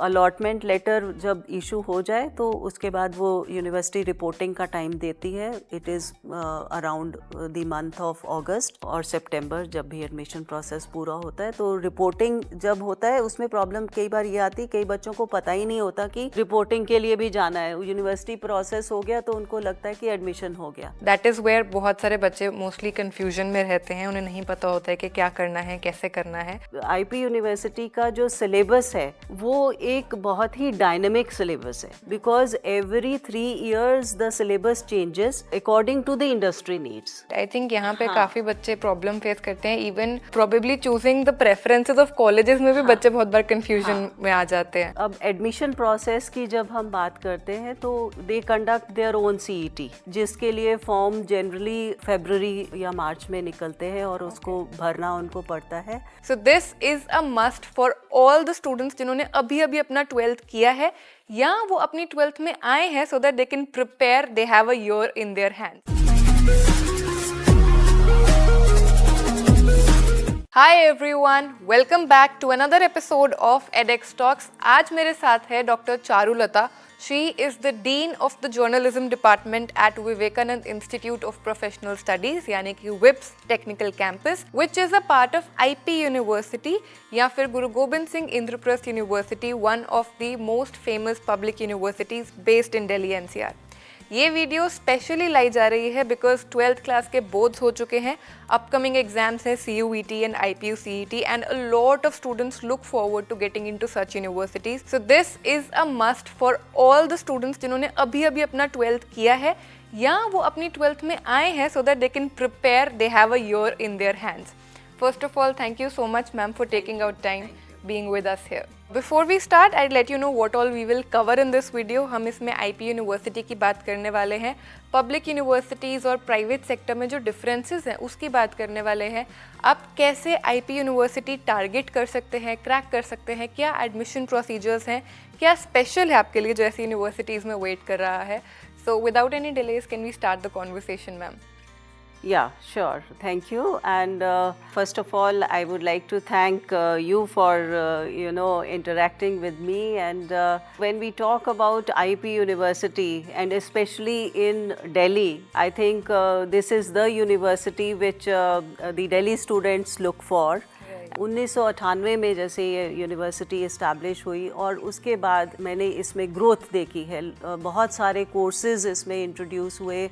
Allotment letter जब issue हो जाए तो उसके बाद वो यूनिवर्सिटी रिपोर्टिंग का टाइम देती है. It is around the month of अगस्त और सितंबर जब भी एडमिशन प्रोसेस पूरा होता है. तो रिपोर्टिंग जब होता है उसमें प्रॉब्लम कई बार ये आती है, कई बच्चों को पता ही नहीं होता कि रिपोर्टिंग के लिए भी जाना है. यूनिवर्सिटी प्रोसेस हो गया तो उनको लगता है कि एडमिशन हो गया. दैट इज़ वेयर बहुत सारे बच्चे मोस्टली कन्फ्यूजन में रहते हैं, उन्हें नहीं पता होता है कि क्या करना है, कैसे करना है. आईपी यूनिवर्सिटी का जो सिलेबस है वो एक बहुत ही डायनेमिक सिलेबस है, because every 3 years the syllabus changes according to the industry needs. I think यहाँ पे काफी बच्चे प्रॉब्लम फेस करते हैं. Even probably choosing the preferences of colleges में भी बच्चे बहुत बार कंफ्यूजन में आ जाते हैं. अब एडमिशन प्रोसेस की जब हम बात करते हैं तो they conduct their own CET, जिसके लिए फॉर्म जनरली फरवरी या मार्च में निकलते हैं और उसको भरना उनको पड़ता है. सो this is a must for all the students जिन्होंने अभी अभी अपना 12th किया है या वो अपनी 12th में आए हैं, so that they can prepare, they have a year in their hands. Hi everyone, welcome back to another episode of edX Talks. आज मेरे साथ है doctor Charulata. She is the Dean of the Journalism Department at Vivekanand Institute of Professional Studies, यानी कि WIPS Technical Campus, which is a part of IP University या फिर Guru Gobind Singh Indraprastha University, one of the most famous public universities based in Delhi NCR. ये video specially लाई जा रही है because 12th class के boards हो चुके हैं, अपकमिंग एग्जाम्स हैं CUET and IPU CET and a lot of students look forward to getting into such universities. So this is a must for all the students जिन्होंने अभी अभी अपना 12th किया है या वो अपनी 12th में आए हैं, so that they can prepare, they have a year in their hands. First of all, thank you so much, ma'am, for taking out time being with us here. Before we start, I'd let you know what all we will cover in this video. हम इसमें IP university की बात करने वाले हैं, public universities और private sector में जो डिफरेंसेस हैं उसकी बात करने वाले हैं. आप कैसे IP यूनिवर्सिटी टारगेट कर सकते हैं, क्रैक कर सकते हैं, क्या एडमिशन प्रोसीजर्स हैं, क्या स्पेशल है आपके लिए जो ऐसी यूनिवर्सिटीज़ में वेट कर रहा है. So without any delays can we start the conversation, ma'am? Yeah, sure. Thank you. And first of all, I would like to thank you for, interacting with me. And when we talk about IP University, and especially in Delhi, I think this is the university which the Delhi students look for. 1998 में जैसे ये university establish हुई और उसके बाद मैंने इसमें growth देखी है. बहुत सारे कोर्सेज इसमें इंट्रोड्यूस हुए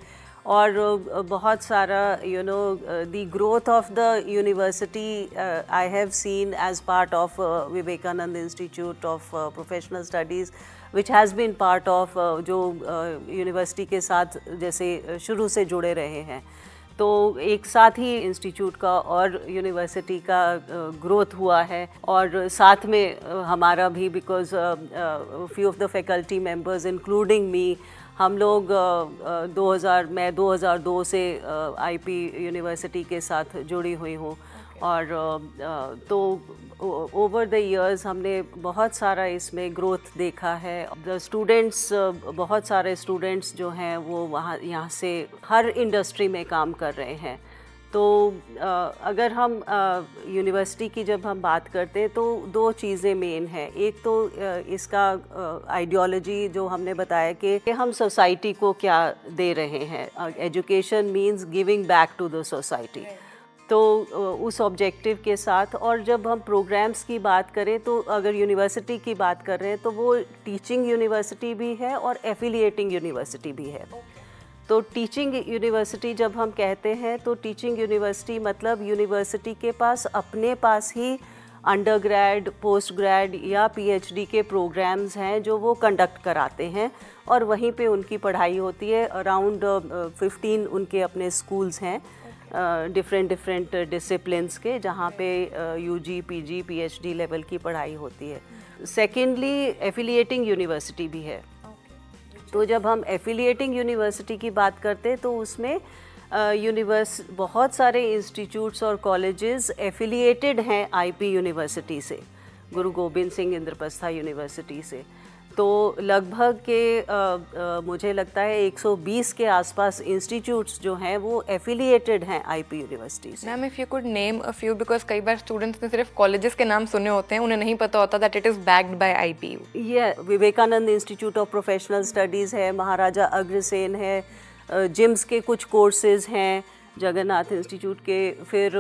और बहुत सारा the growth of the university I have seen as part of Vivekananda institute of professional studies, which has been part of जो यूनिवर्सिटी के साथ जैसे शुरू से जुड़े रहे हैं. तो एक साथ ही इंस्टीट्यूट का और यूनिवर्सिटी का ग्रोथ हुआ है और साथ में हमारा भी, because few of the faculty members including me, हम लोग 2002 से IP यूनिवर्सिटी के साथ जुड़ी हुई हूँ. और तो ओवर द इयर्स हमने बहुत सारा इसमें ग्रोथ देखा है. द स्टूडेंट्स, बहुत सारे स्टूडेंट्स जो हैं वो यहाँ से हर इंडस्ट्री में काम कर रहे हैं. तो अगर हम यूनिवर्सिटी की जब हम बात करते हैं तो 2 चीज़ें मेन हैं. एक तो इसका आइडियोलॉजी जो हमने बताया कि हम सोसाइटी को क्या दे रहे हैं. Education means giving back to the society. तो उस ऑब्जेक्टिव के साथ, और जब हम प्रोग्राम्स की बात करें तो अगर यूनिवर्सिटी की बात कर रहे हैं तो वो टीचिंग यूनिवर्सिटी भी है और एफिलिएटिंग यूनिवर्सिटी भी है. तो टीचिंग यूनिवर्सिटी जब हम कहते हैं तो टीचिंग यूनिवर्सिटी मतलब यूनिवर्सिटी के पास अपने पास ही अंडर ग्रेड, पोस्ट ग्रेड या PhD के प्रोग्राम्स हैं जो वो कंडक्ट कराते हैं और वहीं पे उनकी पढ़ाई होती है. अराउंड 15 उनके अपने स्कूल्स हैं डिफरेंट डिसिप्लिन्स के, जहाँ पे UG, PG, PhD लेवल की पढ़ाई होती है. सेकेंडली एफिलिएटिंग यूनिवर्सिटी भी है. तो जब हम एफिलिएटिंग यूनिवर्सिटी की बात करते हैं तो उसमें बहुत सारे इंस्टीट्यूट्स और कॉलेजेस एफिलिएटेड हैं IP यूनिवर्सिटी से, गुरु गोबिंद सिंह इंद्रप्रस्थ यूनिवर्सिटी से. तो लगभग के मुझे लगता है 120 के आसपास इंस्टीट्यूट्स जो हैं वो एफिलिएटेड हैं आईपी यूनिवर्सिटी से। Ma'am if you could name a few, because कई बार स्टूडेंट्स ने सिर्फ कॉलेजेस के नाम सुने होते हैं, उन्हें नहीं पता होता that it is backed by IPU. ये Vivekananda institute of professional Studies है, महाराजा अग्रसेन है, जिम्स के कुछ कोर्सेज हैं, जगन्नाथ इंस्टीट्यूट के, फिर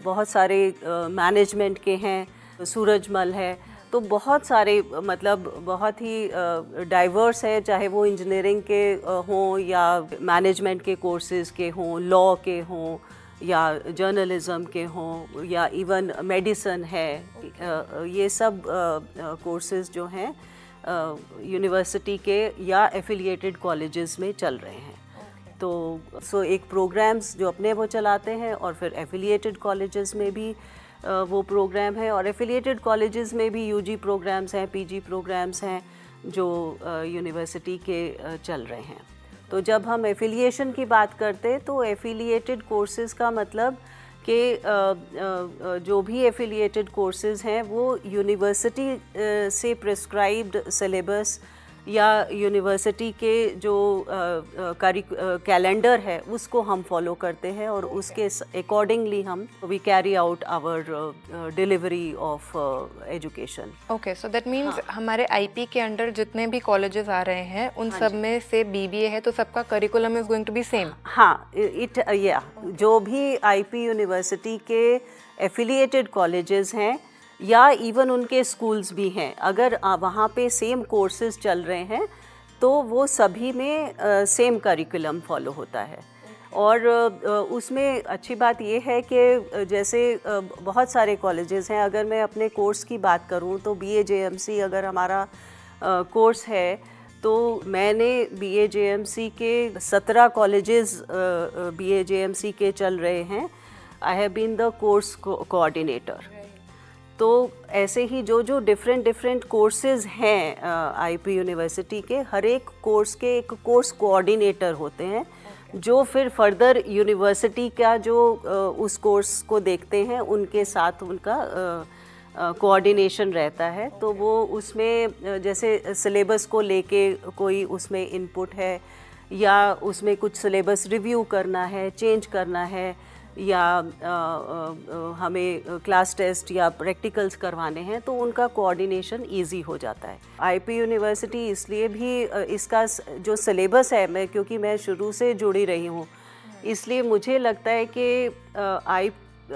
बहुत सारे मैनेजमेंट के हैं, सूरजमल है, तो बहुत सारे मतलब बहुत ही डाइवर्स है, चाहे वो इंजीनियरिंग के हों या मैनेजमेंट के कोर्सेज के हों, लॉ के हों या जर्नलिज्म के हों या इवन मेडिसन है, ये सब कोर्सेज जो हैं यूनिवर्सिटी के या एफिलिएटेड कॉलेजेस में चल रहे हैं। तो एक प्रोग्राम्स जो अपने वो चलाते हैं और फिर एफिलिएटेड कॉलेजेस में भी वो प्रोग्राम है, और एफिलिएटेड कॉलेजेस में भी यूजी प्रोग्राम्स हैं, पीजी प्रोग्राम्स हैं जो यूनिवर्सिटी के चल रहे हैं। तो जब हम एफिलिएशन की बात करते हैं तो एफिलिएटेड कोर्सेज़ का मतलब कि जो भी एफिलिएटेड कोर्सेज़ हैं वो यूनिवर्सिटी से प्रिस्क्राइब्ड सिलेबस या यूनिवर्सिटी के जो कैलेंडर है उसको हम फॉलो करते हैं, और उसके अकॉर्डिंगली हम we carry out our delivery of education. Okay, so that means हमारे आईपी के अंडर जितने भी कॉलेजेस आ रहे हैं उन सब में से बीबीए है, तो सबका curriculum is going to be same. हाँ, जो भी आईपी यूनिवर्सिटी के एफिलिएटेड कॉलेजेस हैं या इवन उनके स्कूल्स भी हैं, अगर वहाँ पे सेम कोर्सेज चल रहे हैं तो वो सभी में सेम करिकुलम फॉलो होता है। और उसमें अच्छी बात ये है कि जैसे बहुत सारे कॉलेजेस हैं, अगर मैं अपने कोर्स की बात करूँ तो BA-JMC अगर हमारा कोर्स है तो मैंने BA-JMC के 17 कॉलेजेस BA-JMC के चल रहे हैं। I have been the course coordinator. तो ऐसे ही जो डिफरेंट कोर्सेज हैं आईपी यूनिवर्सिटी के, हर एक कोर्स के एक कोर्स कोऑर्डिनेटर होते हैं जो फिर फर्दर यूनिवर्सिटी का जो उस कोर्स को देखते हैं उनके साथ उनका कोऑर्डिनेशन रहता है। तो वो उसमें जैसे सिलेबस को लेके कोई उसमें इनपुट है या उसमें कुछ सिलेबस रिव्यू करना है, चेंज करना है, या हमें क्लास टेस्ट या प्रैक्टिकल्स करवाने हैं, तो उनका कोऑर्डिनेशन इजी हो जाता है। आईपी यूनिवर्सिटी इसलिए भी इसका जो सिलेबस है, क्योंकि मैं शुरू से जुड़ी रही हूँ, इसलिए मुझे लगता है कि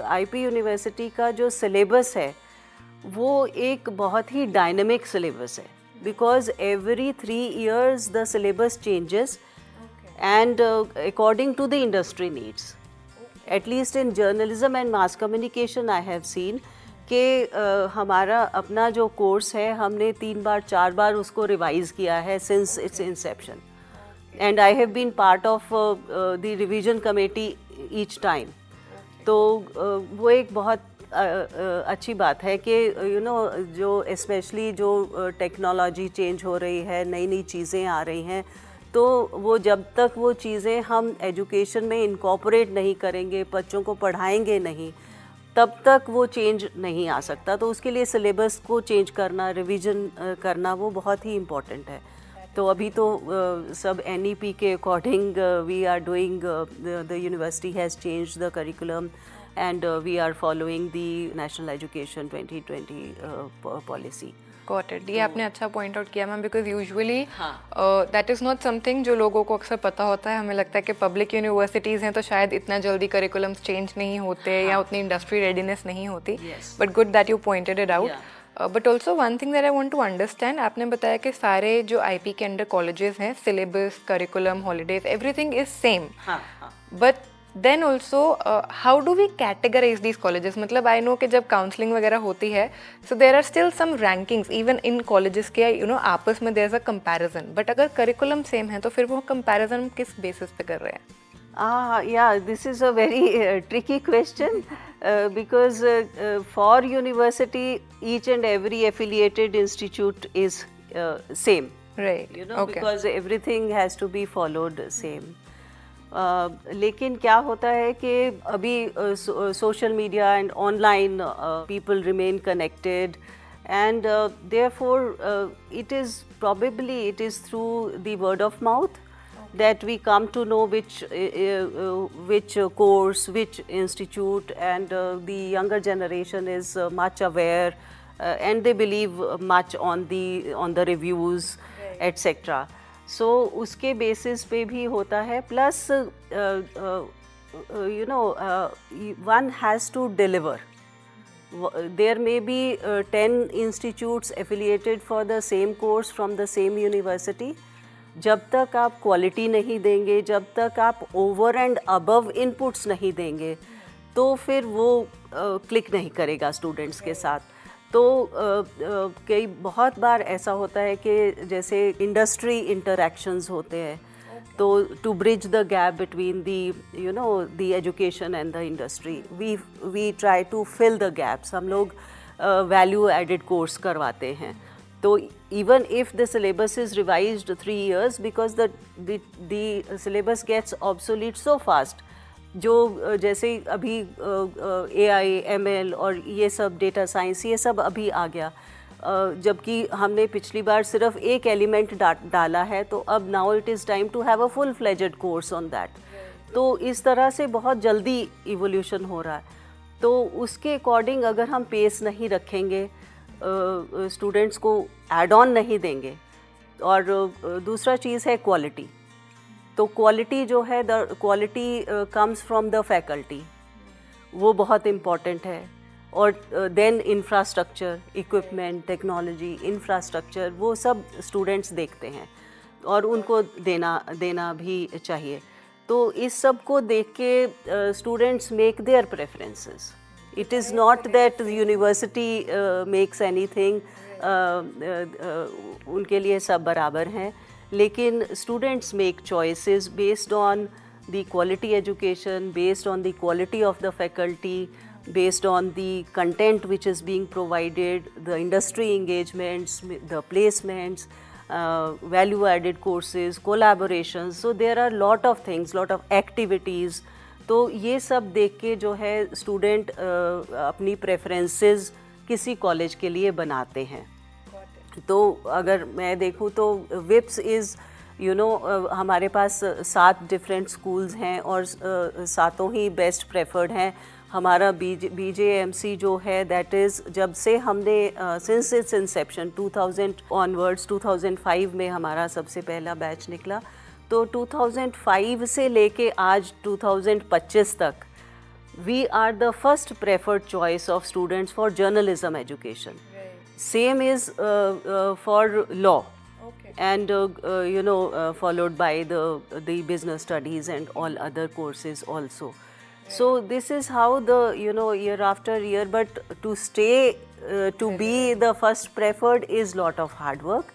आईपी यूनिवर्सिटी का जो सिलेबस है वो एक बहुत ही डायनेमिक सिलेबस है, because every 3 years the syllabus changes and according to the industry needs. At least in journalism and mass communication I have seen कि हमारा अपना जो कोर्स है हमने 3-4 बार उसको रिवाइज़ किया है since its inception, and I have been part of the revision committee each time। तो वो एक बहुत अच्छी बात है कि जो स्पेशली जो टेक्नोलॉजी चेंज हो रही है, नई नई चीज़ें आ रही हैं, तो वो जब तक वो चीज़ें हम एजुकेशन में इनकॉर्पोरेट नहीं करेंगे, बच्चों को पढ़ाएंगे नहीं, तब तक वो चेंज नहीं आ सकता। तो उसके लिए सिलेबस को चेंज करना, रिवीजन करना वो बहुत ही इम्पॉर्टेंट है। तो अभी तो सब NEP के according we are doing, the university has change the curriculum and we are following the national education 2020 policy. Got it. ये आपने अच्छा पॉइंट आउट किया ma'am, because usually that is not something जो लोगों को अक्सर पता होता है। हमें लगता है कि पब्लिक यूनिवर्सिटीज़ हैं तो शायद इतना जल्दी करिकुलम्स चेंज नहीं होते या उतनी इंडस्ट्री रेडीनेस नहीं होती, but good that you pointed it out. But also one thing that I want to understand, आपने बताया कि सारे जो आईपी के अंडर कॉलेजेस हैं, syllabus, curriculum, holidays, everything is same, but then also how do we categorise these colleges? मतलब I know कि जब काउंसलिंग वगैरह होती है, so there are still some rankings even in colleges के, आपस में there is a comparison, but अगर करिकुलम सेम है तो फिर वो कंपैरिजन किस बेसिस पे कर रहे हैं? Yeah, this is a very tricky question because for university, each and every affiliated institute is same. Right. Okay. Because everything has to be followed same. लेकिन क्या होता है कि अभी social media and online people remain connected and therefore it is through the word of mouth that we come to know which course, which institute, and the younger generation is much aware and they believe much on the reviews, etc. So उसके basis पे भी होता है, plus one has to deliver. There may be 10 institutes affiliated for the same course from the same university. जब तक आप quality नहीं देंगे, जब तक आप ओवर एंड अबव इनपुट्स नहीं देंगे, तो फिर वो क्लिक नहीं करेगा स्टूडेंट्स के साथ. तो कई बहुत बार ऐसा होता है कि जैसे इंडस्ट्री इंटरैक्शंस होते हैं, तो to bridge the gap between the education and the industry, we try to fill the gaps. हम लोग वैल्यू एडेड कोर्स करवाते हैं. तो even if the syllabus is revised 3 years, because the syllabus gets obsolete so fast, जो जैसे अभी AI, ML और ये सब डेटा साइंस ये सब अभी आ गया, जबकि हमने पिछली बार सिर्फ एक एलिमेंट डाला है, तो अब now it is time to have a full fledged course on that. तो इस तरह से बहुत जल्दी इवोल्यूशन हो रहा है. तो उसके अकॉर्डिंग अगर हम पेस नहीं रखेंगे, स्टूडेंट्स को ऐड ऑन नहीं देंगे, और दूसरा चीज़ है क्वालिटी. तो क्वालिटी जो है, the quality comes from the faculty, वो बहुत इम्पॉर्टेंट है. और then infrastructure, equipment, technology, infrastructure, वो सब स्टूडेंट्स देखते हैं और उनको देना भी चाहिए. तो इस सब को देख के students make their preferences. It is not that the university makes anything, उनके लिए सब बराबर हैं, लेकिन students make choices based on the quality education, based on the quality of the faculty, based on the content which is being provided, the industry engagements, the placements, value added courses, collaborations. So there are lot of things, lot of activities. तो ये सब देख के जो है student अपनी preferences किसी college के लिए बनाते हैं. तो अगर मैं देखूँ तो विप्स इज़ हमारे पास 7 डिफरेंट स्कूल्स हैं और सातों ही बेस्ट प्रेफर्ड हैं. हमारा BJMC जो है, दैट इज़ जब से हमने सिंस इट्स इंसेप्शन 2000 ऑनवर्ड्स, 2005 में हमारा सबसे पहला बैच निकला. तो 2005 से लेके आज 2025 तक we are the first preferred choice of students for journalism education. Same is for law and followed by the business studies and all other courses also. So this is how the year after year, but to stay to be the first preferred is lot of hard work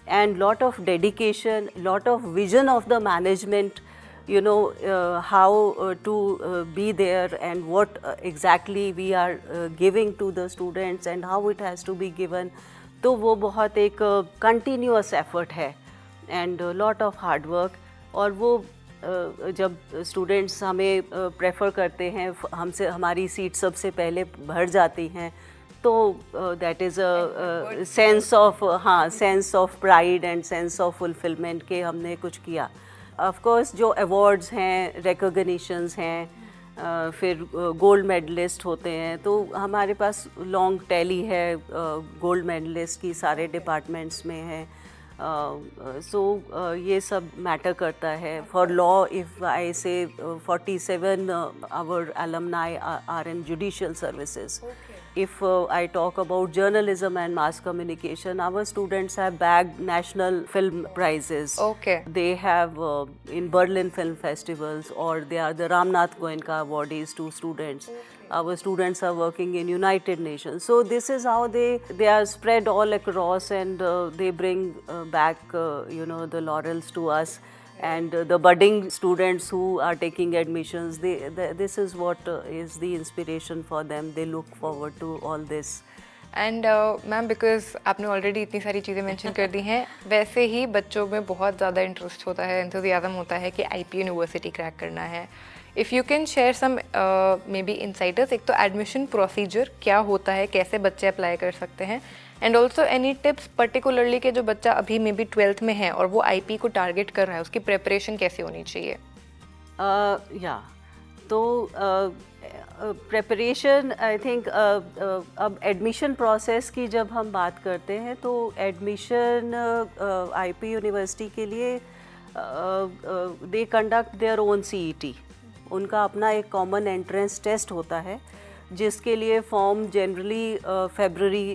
and lot of dedication, lot of vision of the management, how to be there and what exactly we are giving to the students and how it has to be given. तो वो बहुत एक continuous effort है and lot of hard work. और वो जब students हमें prefer करते हैं, हमसे हमारी सीट सबसे पहले भर जाती हैं, तो that is a sense of pride and sense of fulfilment के हमने कुछ किया. ऑफ कोर्स जो अवार्ड्स हैं, रिकॉग्निशंस हैं, फिर गोल्ड मेडलिस्ट होते हैं, तो हमारे पास लॉन्ग टैली है गोल्ड मेडलिस्ट की, सारे डिपार्टमेंट्स में है. सो ये सब मैटर करता है. फॉर लॉ, इफ़ आई से 47 our alumni are in judicial services. If I talk about journalism and mass communication, our students have bagged national film prizes. Okay. They have in Berlin film festivals, or they are the Ramnath Goenka awardees to students. Our students are working in United Nations. So this is how they are spread all across, and they bring back the laurels to us. And the budding students who are taking admissions, this is what is the inspiration for them. They look forward to all this. And ma'am, because आपने already इतनी सारी चीज़ें mention कर दी हैं, वैसे ही बच्चों में बहुत ज़्यादा इंटरेस्ट होता है, एंथुजियाज्म होता है कि IP यूनिवर्सिटी क्रैक करना है, if you can share some maybe insights, एक तो एडमिशन प्रोसीजर क्या होता है, कैसे बच्चे अप्लाई कर सकते हैं, and also any tips particularly के जो बच्चा अभी मे बी 12th में है और वो आईपी को टारगेट कर रहा है, उसकी प्रेपरेशन कैसे होनी चाहिए? या तो प्रेपरेशन आई थिंक अब एडमिशन प्रोसेस की जब हम बात करते हैं तो एडमिशन आईपी यूनिवर्सिटी के लिए they conduct their own CET. उनका अपना एक कॉमन एंट्रेंस टेस्ट होता है जिसके लिए फॉर्म जनरली फरवरी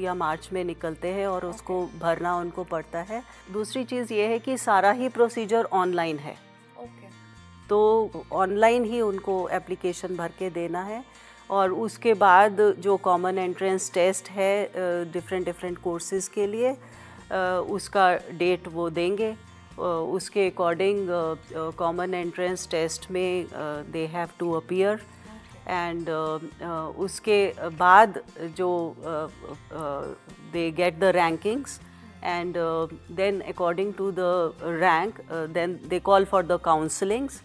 या मार्च में निकलते हैं और उसको भरना उनको पड़ता है। दूसरी चीज़ ये है कि सारा ही प्रोसीजर ऑनलाइन है, तो ऑनलाइन ही उनको एप्लीकेशन भर के देना है और उसके बाद जो कॉमन एंट्रेंस टेस्ट है डिफरेंट कोर्सेज़ के लिए उसका डेट वो देंगे। उसके अकॉर्डिंग कॉमन एंट्रेंस टेस्ट में they have to appear and उसके बाद जो they get the rankings and then according to the rank then they call for the counselings.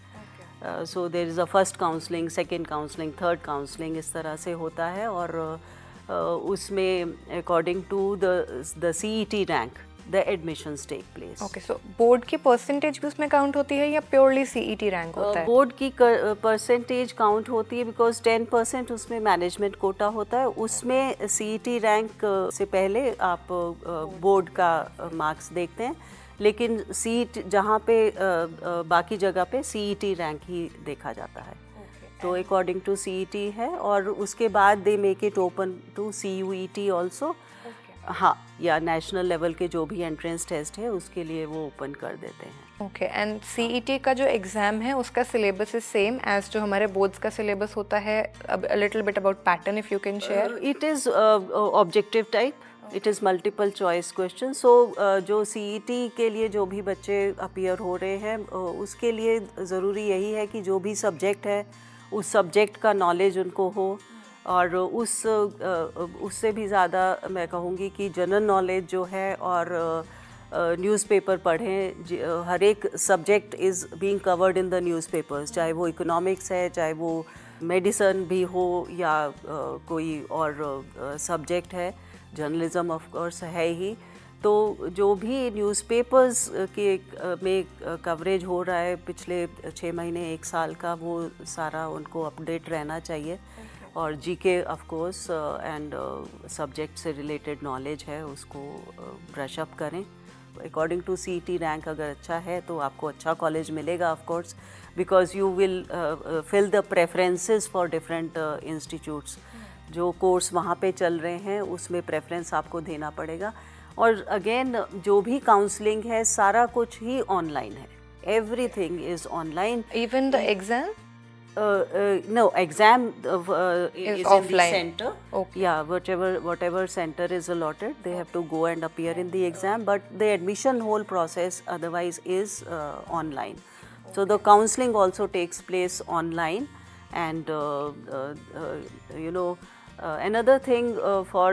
So there is a first counseling, second counseling, third counseling, इस तरह से होता है और उसमें according to the CET rank the admissions take place. Okay, so board की percentage भी उसमें काउंट होती है या प्योरली सीईटी रैंक होता है? बोर्ड की परसेंटेज काउंट होती है बिकॉज 10% उसमें मैनेजमेंट कोटा होता है, उसमें सीईटी रैंक से पहले आप बोर्ड का मार्क्स देखते हैं, लेकिन सीट जहाँ पे बाकी जगह पे सीईटी रैंक ही देखा जाता है। तो अकॉर्डिंग टू सीईटी है और उसके बाद they make it open to CUET also. हाँ, या नेशनल लेवल के जो भी एंट्रेंस टेस्ट है उसके लिए वो ओपन कर देते हैं। ओके, एंड सीईटी का जो एग्ज़ाम है उसका सिलेबस इज सेम एज जो हमारे बोर्ड्स का सिलेबस होता है? A little bit about pattern if you can share. It is objective type, it is multiple choice question. So जो सीईटी के लिए जो भी बच्चे अपीयर हो रहे हैं उसके लिए ज़रूरी यही है कि जो भी सब्जेक्ट है उस सब्जेक्ट का नॉलेज उनको हो और उससे भी ज़्यादा मैं कहूँगी कि जनरल नॉलेज जो है और न्यूज़पेपर पढ़ें। हर एक subject is being covered in the newspapers, चाहे वो इकोनॉमिक्स है, चाहे वो मेडिसन भी हो या कोई और सब्जेक्ट है, जर्नलिज्म ऑफ कोर्स है ही। तो जो भी न्यूज़पेपर्स के में कवरेज हो रहा है पिछले 6 महीने 1 साल का, वो सारा उनको अपडेट रहना चाहिए। और GK of course and subject से रिलेटेड नॉलेज है उसको ब्रश अप करें। अकॉर्डिंग टू सीईटी रैंक अगर अच्छा है तो आपको अच्छा कॉलेज मिलेगा of course, because you will fill the preferences for different institutes. जो कोर्स वहाँ पे चल रहे हैं उसमें प्रेफरेंस आपको देना पड़ेगा। और अगेन जो भी काउंसलिंग है सारा कुछ ही ऑनलाइन है, everything is online. Even the exam? No, exam is in offline. the center. Okay. Yeah, whatever center is allotted, they have to go and appear in the exam. But the admission whole process otherwise is online. So the counseling also takes place online, and you know. Another thing for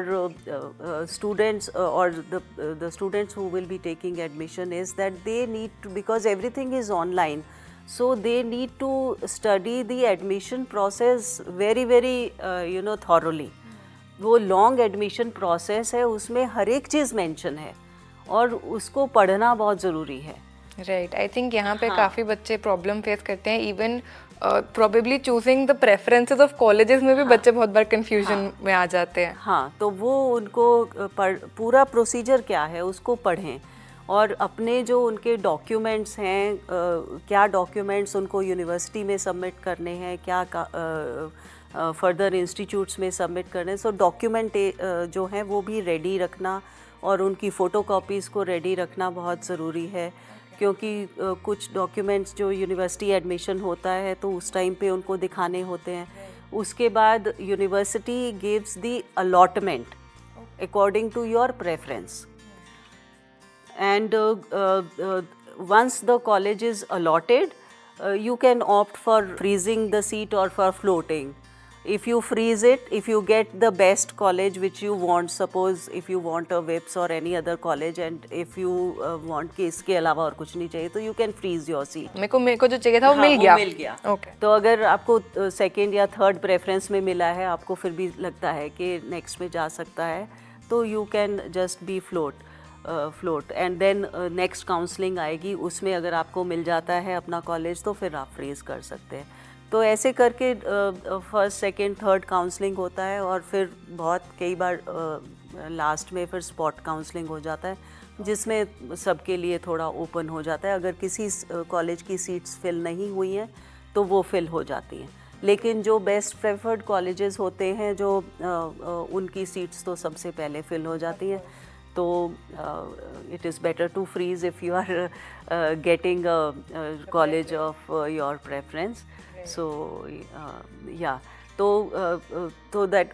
students or the students who will be taking admission is that they need to, because everything is online, so they need to study the admission process very thoroughly. वो long admission process है, उसमें हर एक चीज़ mention है और उसको पढ़ना बहुत ज़रूरी है। राइट, आई थिंक यहाँ पे काफ़ी बच्चे प्रॉब्लम फेस करते हैं। Even probably choosing the preferences of colleges में भी बच्चे बहुत बार कंफ्यूजन में आ जाते हैं। हाँ, तो वो उनको पूरा प्रोसीजर क्या है उसको पढ़ें और अपने जो उनके डॉक्यूमेंट्स हैं, क्या डॉक्यूमेंट्स उनको यूनिवर्सिटी में सबमिट करने हैं, क्या फर्दर इंस्टीट्यूट्स में सबमिट करने हैं। सो डॉक्यूमेंट जो हैं वो भी रेडी रखना और उनकी फ़ोटोकॉपीज़ को रेडी रखना बहुत ज़रूरी है, क्योंकि कुछ डॉक्यूमेंट्स जो यूनिवर्सिटी एडमिशन होता है तो उस टाइम पे उनको दिखाने होते हैं। उसके बाद university gives the allotment according to your preference, and once the college is allotted you can opt for freezing the seat or for floating. if you freeze it, if you get the best college which you want, suppose if you want a WIPS or any other college and if you want कि इसके अलावा और कुछ नहीं चाहिए तो you can freeze your seat. मेरे को जो चाहिए था वो हाँ, मिल गया. Okay. तो अगर आपको सेकेंड या थर्ड प्रेफरेंस में मिला है, आपको फिर भी लगता है कि नेक्स्ट में जा सकता है, तो you can just be float and then next counselling आएगी, उसमें अगर आपको मिल जाता है अपना कॉलेज तो फिर आप फ्रीज कर सकते हैं. तो ऐसे करके फर्स्ट सेकंड थर्ड काउंसलिंग होता है और फिर बहुत कई बार लास्ट में फिर स्पॉट काउंसलिंग हो जाता है, जिसमें सबके लिए थोड़ा ओपन हो जाता है. अगर किसी कॉलेज की सीट्स फिल नहीं हुई हैं तो वो फिल हो जाती हैं, लेकिन जो बेस्ट प्रेफर्ड कॉलेजेस होते हैं जो उनकी सीट्स तो सबसे पहले फिल हो जाती हैं. तो it is better to freeze if you are getting a college of your preference. So yeah, तो that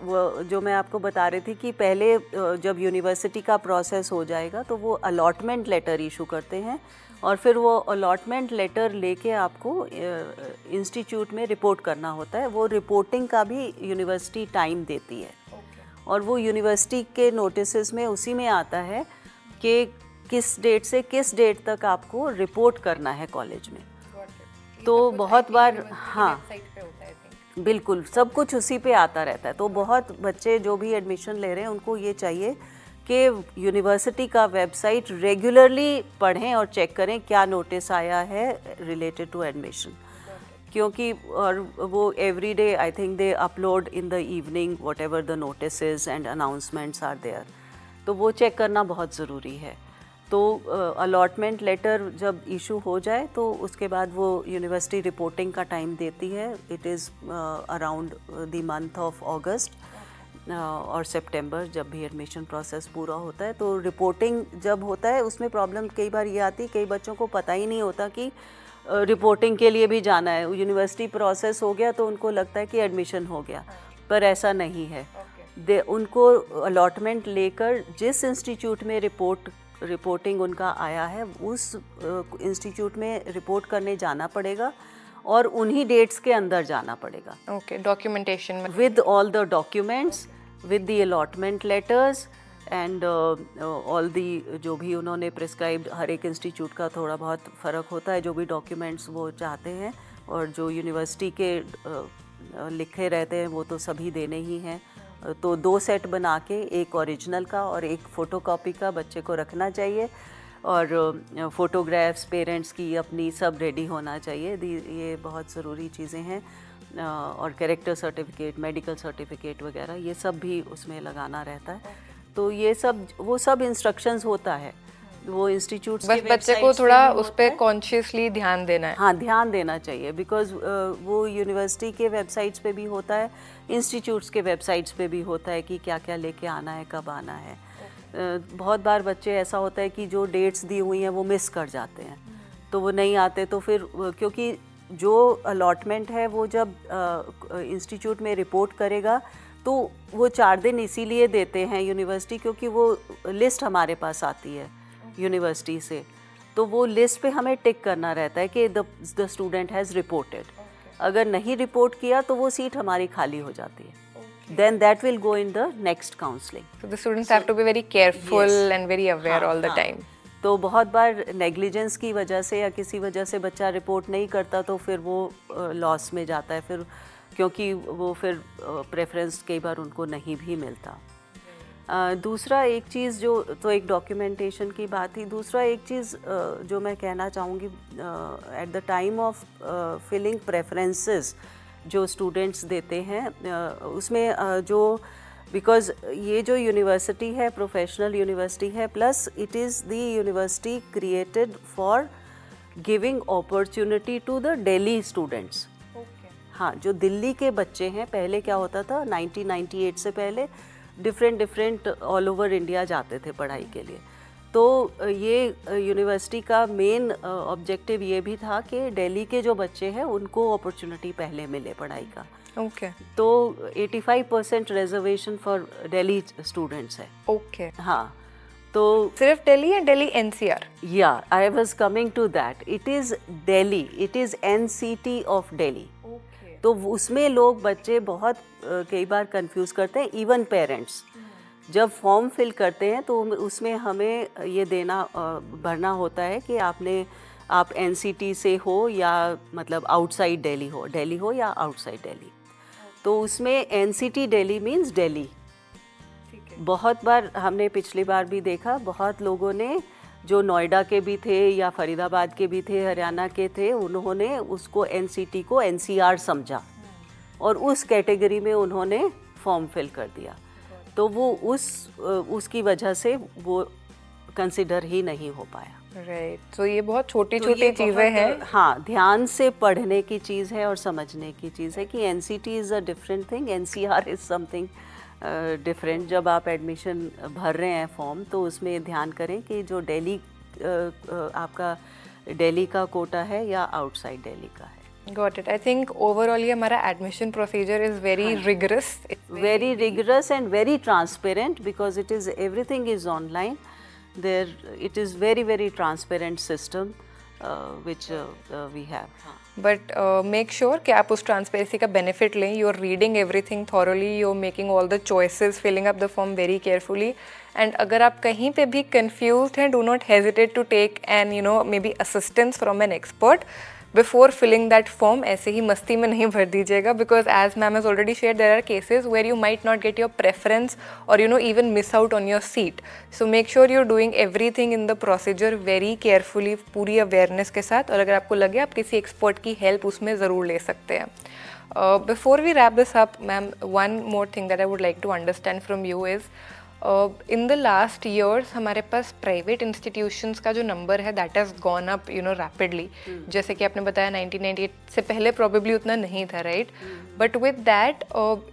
जो मैं आपको बता रही थी कि पहले जब यूनिवर्सिटी का प्रोसेस हो जाएगा तो वो अलॉटमेंट लेटर इशू करते हैं और फिर वो अलॉटमेंट लेटर लेके आपको इंस्टीट्यूट में रिपोर्ट करना होता है. वो रिपोर्टिंग का भी यूनिवर्सिटी टाइम देती है और वो यूनिवर्सिटी के नोटिसेस में उसी में आता है कि किस डेट से किस डेट तक आपको रिपोर्ट करना है कॉलेज में. तो बहुत बार हाँ बिल्कुल सब कुछ उसी पे आता रहता है. तो बहुत बच्चे जो भी एडमिशन ले रहे हैं उनको ये चाहिए कि यूनिवर्सिटी का वेबसाइट रेगुलरली पढ़ें और चेक करें क्या नोटिस आया है रिलेटेड टू एडमिशन, क्योंकि और वो every day I think they upload in the evening whatever the notice and announcements are there. तो वो चेक करना बहुत ज़रूरी है. तो अलॉटमेंट लेटर जब इशू हो जाए तो उसके बाद वो यूनिवर्सिटी रिपोर्टिंग का टाइम देती है. It is around the month of अगस्त और सितंबर जब भी एडमिशन प्रोसेस पूरा होता है. तो रिपोर्टिंग जब होता है उसमें प्रॉब्लम कई बार ये आती है, कई बच्चों को पता ही नहीं होता कि रिपोर्टिंग के लिए भी जाना है. यूनिवर्सिटी प्रोसेस हो गया तो उनको लगता है कि एडमिशन हो गया, पर ऐसा नहीं है. उनको अलॉटमेंट लेकर जिस इंस्टीट्यूट में रिपोर्टिंग उनका आया है उस इंस्टीट्यूट में रिपोर्ट करने जाना पड़ेगा और उन्हीं डेट्स के अंदर जाना पड़ेगा. Okay, documentation with all the documents, with the allotment letters and all the जो भी उन्होंने प्रिस्क्राइब्ड. हर एक इंस्टीट्यूट का थोड़ा बहुत फ़र्क होता है जो भी डॉक्यूमेंट्स वो चाहते हैं, और जो यूनिवर्सिटी के लिखे रहते हैं वो तो सभी देने ही हैं. तो 2 सेट बना के, एक ओरिजिनल का और एक फ़ोटोकॉपी का बच्चे को रखना चाहिए. और फ़ोटोग्राफ्स पेरेंट्स की अपनी सब रेडी होना चाहिए. ये बहुत ज़रूरी चीज़ें हैं. और कैरेक्टर सर्टिफिकेट, मेडिकल सर्टिफिकेट वगैरह ये सब भी उसमें लगाना रहता है. तो ये सब वो सब इंस्ट्रक्शंस होता है वो इंस्टीट्यूट्स बस बच्चे को थोड़ा उस पर कॉन्शियसली ध्यान देना है. हाँ, ध्यान देना चाहिए, बिकॉज वो यूनिवर्सिटी के वेबसाइट्स पे भी होता है, इंस्टीट्यूट्स के वेबसाइट्स पे भी होता है कि क्या क्या लेके आना है, कब आना है. बहुत बार बच्चे ऐसा होता है कि जो डेट्स दी हुई हैं वो मिस कर जाते हैं, तो वो नहीं आते. तो फिर क्योंकि जो अलॉटमेंट है वो जब इंस्टीट्यूट में रिपोर्ट करेगा तो वो 4 दिन इसीलिए देते हैं यूनिवर्सिटी, क्योंकि वो लिस्ट हमारे पास आती है यूनिवर्सिटी से. तो वो लिस्ट पे हमें टिक करना रहता है कि द स्टूडेंट हैज़ रिपोर्टेड. अगर नहीं रिपोर्ट किया तो वो सीट हमारी खाली हो जाती है. Then that will go in the next counseling. So the students have to be very careful and very aware all the time. तो बहुत बार नेग्लिजेंस की वजह से या किसी वजह से बच्चा रिपोर्ट नहीं करता तो फिर वो लॉस में जाता है फिर, क्योंकि वो फिर प्रेफरेंस कई बार उनको नहीं भी मिलता. दूसरा एक चीज़ जो, तो एक डॉक्यूमेंटेशन की बात थी. दूसरा एक चीज़ जो मैं कहना चाहूँगी, at the time of filling preferences जो स्टूडेंट्स देते हैं उसमें जो, बिकॉज़ ये जो यूनिवर्सिटी है प्रोफेशनल यूनिवर्सिटी है, plus it is the university created for giving opportunity to the Delhi students. हाँ, जो दिल्ली के बच्चे हैं, पहले क्या होता था 1998 से पहले डिफरेंट ऑल ओवर इंडिया जाते थे पढ़ाई के लिए. तो ये यूनिवर्सिटी का मेन ऑब्जेक्टिव ये भी था कि दिल्ली के जो बच्चे हैं उनको अपॉर्चुनिटी पहले मिले पढ़ाई का. ओके. तो 85% रिजर्वेशन फॉर दिल्ली स्टूडेंट्स है. ओके. हाँ, तो सिर्फ दिल्ली या दिल्ली NCR? या I was coming to that. It is Delhi, it is NCT of Delhi. Correct, तो उसमें लोग बच्चे बहुत कई बार कंफ्यूज करते हैं, इवन पेरेंट्स जब फॉर्म फिल करते हैं तो उसमें हमें ये देना भरना होता है कि आप एनसीटी से हो या मतलब आउटसाइड दिल्ली हो या आउटसाइड दिल्ली। तो उसमें एनसीटी दिल्ली मीन्स दिल्ली। बहुत बार हमने पिछली बार भी देखा, बहुत लोगों ने जो नोएडा के भी थे या फरीदाबाद के भी थे, हरियाणा के थे, उन्होंने उसको एनसीटी को एनसीआर समझा और उस कैटेगरी में उन्होंने फॉर्म फिल कर दिया। तो वो उसकी वजह से वो कंसिडर ही नहीं हो पाया। राइट, तो ये बहुत छोटी छोटी चीज़ें हैं। हाँ, ध्यान से पढ़ने की चीज़ है और समझने की चीज़ है कि NCT is a different thing, NCR is something different. जब आप एडमिशन भर रहे हैं फॉर्म तो उसमें ध्यान करें कि जो दिल्ली आपका दिल्ली का कोटा है या आउटसाइड दिल्ली का है। Got it. I think overall ये हमारा admission procedure is very rigorous and very transparent because it is everything is online. There it is very transparent system which we have. But make sure कि आप उस transparency का benefit लें। You are reading everything thoroughly, you are making all the choices, filling up the form very carefully. And अगर आप कहीं पे भी कंफ्यूज्ड हैं, do not hesitate to take an maybe assistance from an expert before filling that form. ऐसे ही मस्ती में नहीं भर दीजिएगा, because as ma'am has already share there are cases where you might not get your preference और even miss out on your seat. So make sure you are doing everything in the procedure very carefully, पूरी awareness के साथ। और अगर आपको लगे आप किसी एक्सपर्ट की हेल्प उसमें ज़रूर ले सकते हैं। Before we wrap this up ma'am, one more thing that I would like to understand from you is in the last years हमारे पास प्राइवेट इंस्टीट्यूशंस का जो नंबर है that has gone up rapidly. जैसे कि आपने बताया 1998 से पहले प्रॉबेबली उतना नहीं था, right? But with that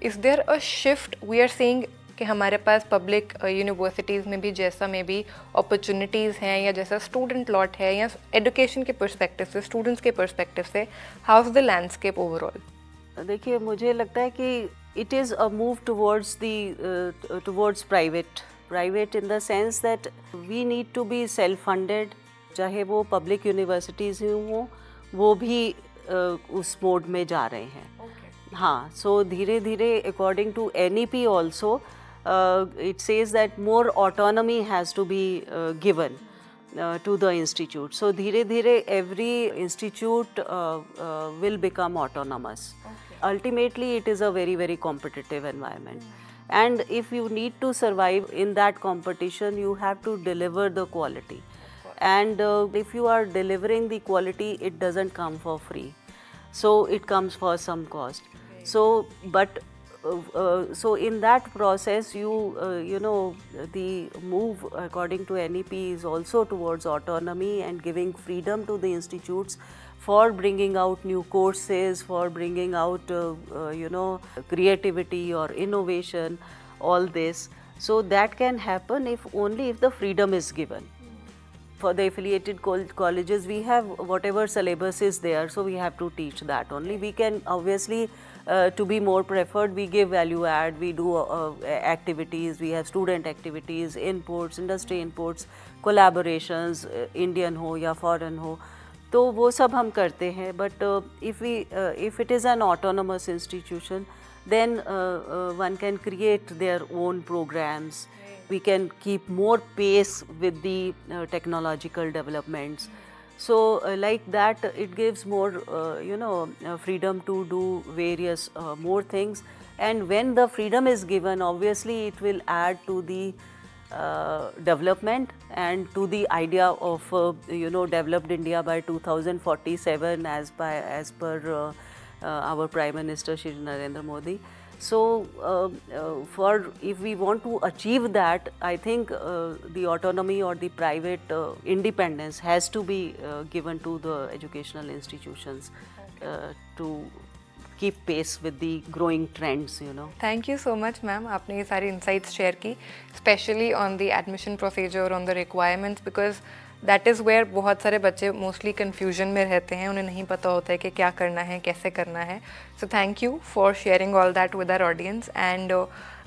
is there a shift we are seeing कि हमारे पास पब्लिक यूनिवर्सिटीज़ में भी जैसा में भी अपॉर्चुनिटीज़ हैं या जैसा स्टूडेंट लॉट है या एजुकेशन के पर्सपेक्टिव से, स्टूडेंट्स के पर्सपेक्टिव से, how is the landscape overall? देखिए, मुझे लगता है कि it is a move towards towards private in the sense that we need to be self funded, चाहे वो पब्लिक यूनिवर्सिटीज़ हों, वो भी उस मोड में जा रहे हैं। हाँ, सो धीरे धीरे according to NEP also it says that more autonomy has to be given to the institute. So धीरे धीरे every institute will become autonomous. Ultimately it is a very competitive environment, and if you need to survive in that competition you have to deliver the quality, and if you are delivering the quality it doesn't come for free, so it comes for some cost. So but so in that process the move according to NEP is also towards autonomy and giving freedom to the institutes for bringing out new courses, for bringing out creativity or innovation, all this. So that can happen if the freedom is given. For the affiliated colleges, we have whatever syllabus is there, so we have to teach that only. We can obviously, to be more preferred, we give value add, we do activities, we have student activities, inputs, industry inputs, collaborations, Indian हो या foreign हो, तो वो सब हम करते हैं. But if it is an autonomous institution, then one can create their own programs. We can keep more pace with the technological developments. So like that, it gives more freedom to do various more things. And when the freedom is given, obviously it will add to the development and to the idea of developed India by 2047 as per our Prime Minister Shri Narendra Modi. So if we want to achieve that, I think the autonomy or the private independence has to be given to the educational institutions to keep pace with the growing trends, Thank you so much, ma'am. आपने ये सारी insights share की, especially on the admission procedure, on the requirements, because that is where बहुत सारे बच्चे mostly confusion में रहते हैं, उन्हें नहीं पता होता है कि क्या करना है, कैसे करना है. So thank you for sharing all that with our audience. And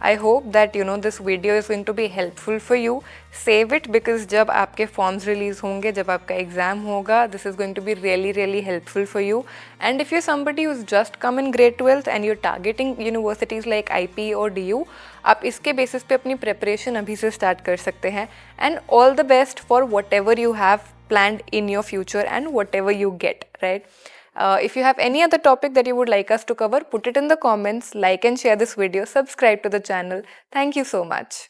I hope that this video is going to be helpful for you. Save it, because जब आपके forms release होंगे, जब आपका exam होगा, this is going to be really helpful for you. And if you're somebody who's just come in grade 12th and you're targeting universities like IP or DU, आप इसके basis पे अपनी preparation अभी से start कर सकते हैं. And all the best for whatever you have planned in your future and whatever you get, right? If you have any other topic that you would like us to cover, put it in the comments, like and share this video, subscribe to the channel. Thank you so much.